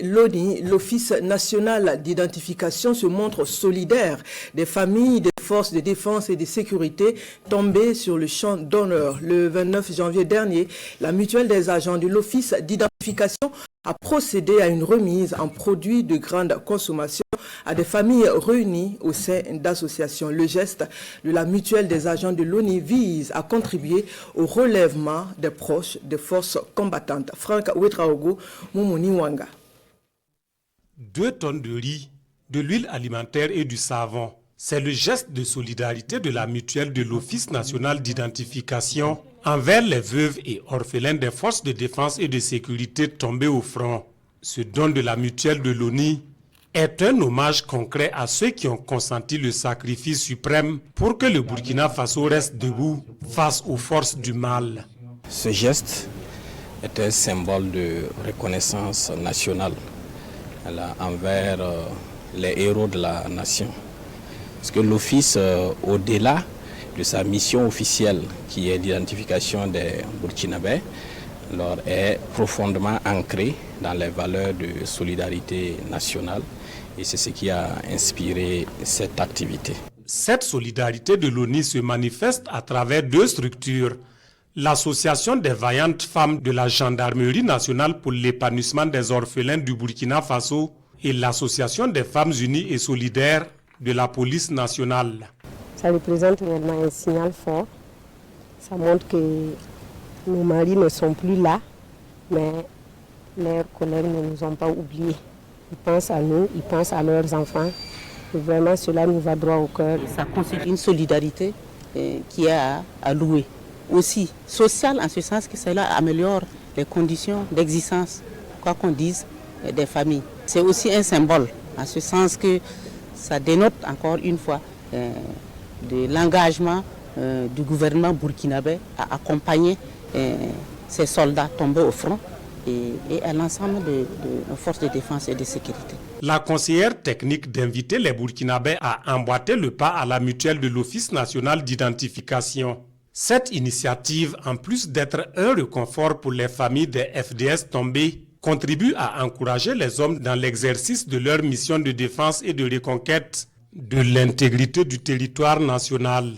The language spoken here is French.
L'ONI, l'Office national d'identification, se montre solidaire des familles des forces de défense et de sécurité tombées sur le champ d'honneur. Le 29 janvier dernier, la mutuelle des agents de l'Office d'identification a procédé à une remise en produits de grande consommation à des familles réunies au sein d'associations. Le geste de la mutuelle des agents de l'ONI vise à contribuer au relèvement des proches des forces combattantes. Franck Ouetraogo, Moumouni Wanga. 2 tonnes de riz, de l'huile alimentaire et du savon. C'est le geste de solidarité de la mutuelle de l'Office national d'identification envers les veuves et orphelins des forces de défense et de sécurité tombées au front. Ce don de la mutuelle de l'ONI est un hommage concret à ceux qui ont consenti le sacrifice suprême pour que le Burkina Faso reste debout face aux forces du mal. Ce geste est un symbole de reconnaissance nationale envers les héros de la nation. Parce que l'Office, au-delà de sa mission officielle qui est l'identification des Burkinabés, est profondément ancré dans les valeurs de solidarité nationale et c'est ce qui a inspiré cette activité. Cette solidarité de l'ONI se manifeste à travers 2 structures. L'Association des vaillantes femmes de la Gendarmerie nationale pour l'épanouissement des orphelins du Burkina Faso et l'Association des femmes unies et solidaires de la police nationale. Ça représente réellement un signal fort. Ça montre que nos maris ne sont plus là, mais leurs collègues ne nous ont pas oubliés. Ils pensent à nous, ils pensent à leurs enfants. Et vraiment, cela nous va droit au cœur. Ça constitue une solidarité qui est à louer. Aussi sociale en ce sens que cela améliore les conditions d'existence, quoi qu'on dise, des familles. C'est aussi un symbole, en ce sens que ça dénote encore une fois de l'engagement du gouvernement burkinabé à accompagner ces soldats tombés au front et à l'ensemble de nos forces de défense et de sécurité. La conseillère technique d'inviter les Burkinabés à emboîter le pas à la mutuelle de l'Office national d'identification. Cette initiative, en plus d'être un réconfort pour les familles des FDS tombés, contribue à encourager les hommes dans l'exercice de leur mission de défense et de reconquête de l'intégrité du territoire national.